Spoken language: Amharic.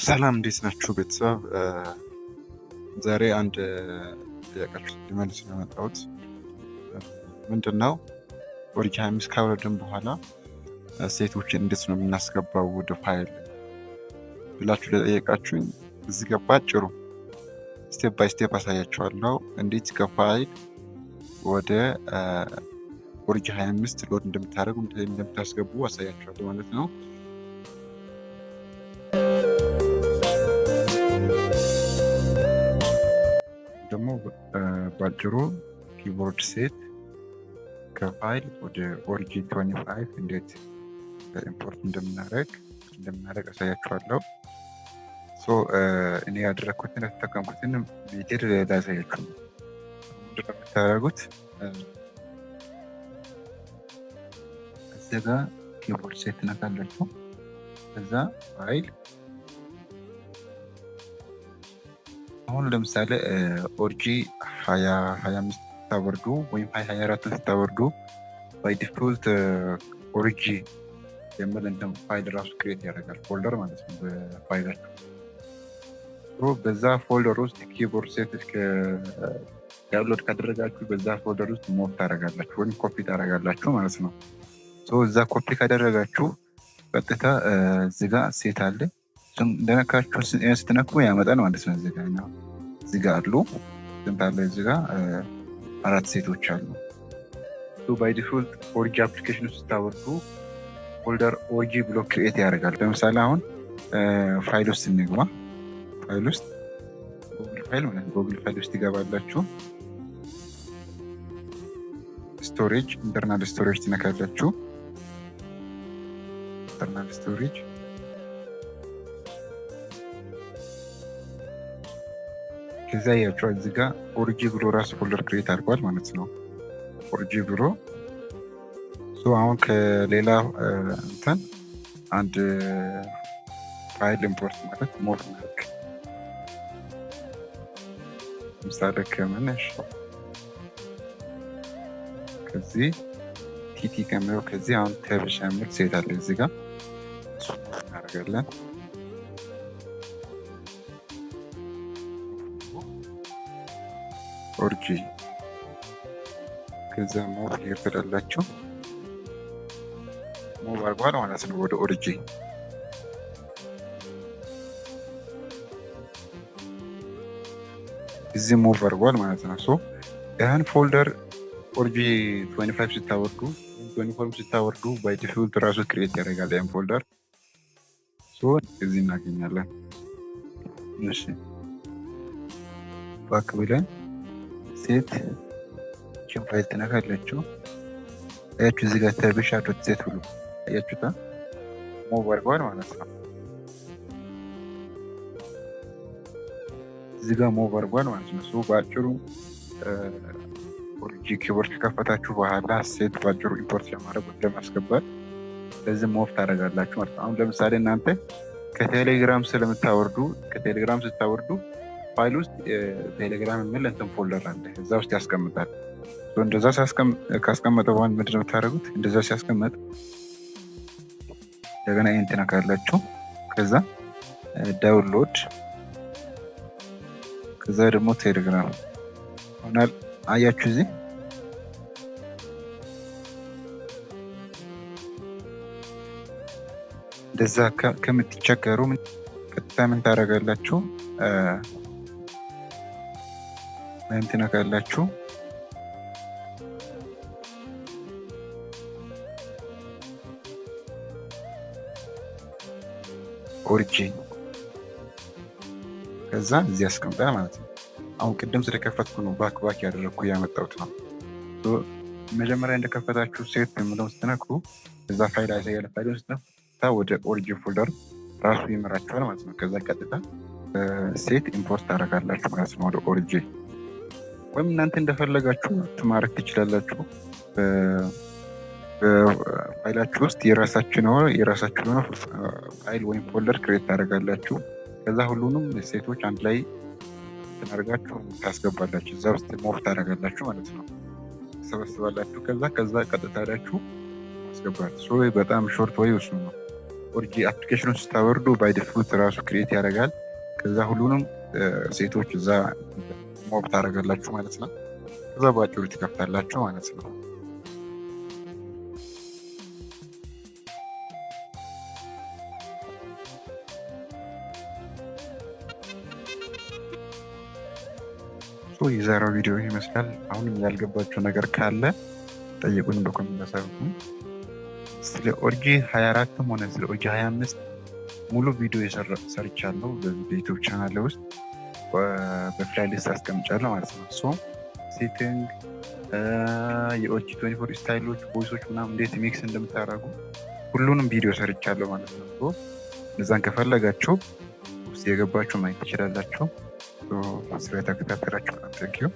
ሰላም እንዴት ናችሁ ቤተሰብ? ዛሬ አንድ ጥያቄያችሁ ሊመልስ ነው የመጣሁት። ምንድን ነው ኦሪጅ 25 ካወረድን በኋላ ሴቶችን እንዴት ነው የምናስገባው ወደ ፋይል ብላችሁ ለጠየቃችሁኝ እዚህ ጋር ባጭሩ ስቴፕ ባይ ስቴፕ አሳያችኋለሁ። እንዴት ከፋይል ወደ ኦሪጅ 25 ሎድ እንደምታደርጉ እንደምታስገቡ አሳያችኋለሁ ማለት ነው። ደግሞ ባጭሩ ኪቦርድ ሴት ከፋይል ወደ ኦሪጅ 25 እንዴት ኢምፖርት እንደምናደርግ አሳያችኋለሁ። እኔ ያደረግኩትን የተጠቀምኩትን ሜቴድ ላሳያችሁ። ምንድን ነው የምታደርጉት? እዚህ ጋ ኪቦርድ ሴት ትነካላችሁ። ከዛ ፋይል አሁን ለምሳሌ ኦሪጅ 25 ስታወርዱ ወይም 24 ስታወርዱ ባይ ዲፎልት ኦሪጅ የሚል እንትን ፋይል ራሱ ክሬት ያደርጋል፣ ፎልደር ማለት ነው በፋይላችሁ። በዛ ፎልደር ውስጥ ኪቦርድ ሴት ዳውንሎድ ካደረጋችሁ በዛ ፎልደር ውስጥ ሞቭ ታደርጋላችሁ ወይም ኮፒ ታደርጋላችሁ ማለት ነው። እዛ ኮፒ ካደረጋችሁ ቀጥታ እዚጋ ሴት አለ። እንደነካችሁ ስትነኩ ያመጣል ማለት ነው። እዚጋ አሉ ስንት አለ? እዚጋ 4 ሴቶች አሉ። ባይ ዲፎልት ኦሪጅ አፕሊኬሽን ውስጥ ስታወርዱ ፎልደር ኦሪጅ ብሎ ክሬት ያደርጋል። ለምሳሌ አሁን ፋይል ውስጥ እንግባ። ፋይል ውስጥ ጉግል ፋይል ውስጥ ይገባላችሁ። ስቶሬጅ ኢንተርናል ስቶሬጅ ትነካላችሁ። ኢንተርናል ስቶሬጅ ከዛ ያያችኋል እዚህ ጋር ኦሪጅ ብሎ ራሱ ፎልደር ክሬት አድርጓል ማለት ነው። ኦሪጅ ብሎ አሁን ከሌላ እንትን አንድ ፋይል ኢምፖርት ማለት ሞድ ማድረግ ምሳሌ ከመነሽ ከዚህ ቲቲ ከሚለው ከዚህ አሁን ተብሻ የሚል ሴት አለ እዚህ ጋር እናደርጋለን። ኦሪጅ ከዛ ሞቭ ሄር ትላላችሁ። ሞቭ አድርጓል ማለት ነው ወደ ኦሪጅ። እዚህ ሞቭ አድርጓል ማለት ነው። ይህን ፎልደር ኦሪጅ 25 ስታወርዱ 24 ስታወርዱ ባይ ዲፎልት ራሱ ክሬት ያደርጋል ይህን ፎልደር። እዚህ እናገኛለን። እሺ ባክ ብለን ሴት ችን ፋይል ትነካላችሁ። አያችሁ እዚህ ጋር ተብሻ ዶት ሴት ብሎ አያችሁታ ሞቭ አድርጓል ማለት ነው። እዚህ ጋር ሞቭ አድርጓል ማለት ነው። በአጭሩ ኦሪጅ ኪቦርድ ከከፈታችሁ በኋላ ሴት በአጭሩ ኢምፖርት ለማድረግ ለማስገባት ለዚህ ሞቭ ታደርጋላችሁ ማለት ነው። አሁን ለምሳሌ እናንተ ከቴሌግራም ስታወርዱ ፋይል ውስጥ ቴሌግራም የሚል እንትን ፎልደር አለ፣ እዛ ውስጥ ያስቀምጣል። እንደዛ ካስቀመጠ በኋላ ምንድን ነው የምታደርጉት? እንደዛ ሲያስቀምጥ እንደገና ይህን ትነካላችሁ። ከዛ ዳውንሎድ፣ ከዛ ደግሞ ቴሌግራም ሆናል። አያችሁ እዚህ እንደዛ ከምትቸገሩ ቀጥታ ምን ታደርጋላችሁ? ምን ትነካላችሁ? ኦሪጅ ከዛ እዚህ ያስቀምጣል ማለት ነው። አሁን ቅድም ስለከፈትኩ ነው ባክ ያደረግኩ ያመጣሁት ነው። መጀመሪያ እንደከፈታችሁ ሴት የምለውን ስትነኩ እዛ ፋይል ያሳያል። ፋይል ውስጥ ወደ ኦሪጅ ፎልደር ራሱ ይመራችኋል ማለት ነው። ከዛ ቀጥታ ሴት ኢምፖርት ታደርጋላችሁ ማለት ነው ወደ ኦሪጅ። ወይም እናንተ እንደፈለጋችሁ ማድረግ ትችላላችሁ። በፋይላችሁ ውስጥ የራሳችሁ የሆነ ፋይል ወይም ፎልደር ክሬት ታደርጋላችሁ። ከዛ ሁሉንም ሴቶች አንድ ላይ ተናርጋችሁ ታስገባላችሁ። እዛ ውስጥ ሞቭ ታደርጋላችሁ ማለት ነው። ተሰበስባላችሁ። ከዛ ቀጥታ ሄዳችሁ ማስገባት። በጣም ሾርት ወይ እሱ ነው። ኦርጂ አፕሊኬሽኑን ስታወርዱ ባይ ዲፎልት ራሱ ክሬት ያደርጋል። ከዛ ሁሉንም ሴቶች እዛ ሞብ ታደርጋላችሁ ማለት ነው። ከዛ በአጭሩ ትከፍታላችሁ ማለት ነው። የዛሬው ቪዲዮ ይመስላል። አሁንም ያልገባችሁ ነገር ካለ ጠይቁኝ በኮሜንት አሳውቁኝ። ስለ ኦርጂ 24ም ሆነ ስለ ኦርጂ 25 ሙሉ ቪዲዮ ሰርቻለሁ በዩቲዩብ ቻናል ውስጥ በፕሌሊስት አስቀምጫለሁ ማለት ነው። ሶ ሴቲንግ የኦርጂ 24 ስታይሎች፣ ቮይሶች ምናምን እንዴት ሚክስ እንደምታደርጉ ሁሉንም ቪዲዮ ሰርቻለሁ ማለት ነው። እዛን ከፈለጋችሁ ውስጥ የገባችሁ ማየት ትችላላችሁ። ስለተከታተላችሁ ታንኪዩ።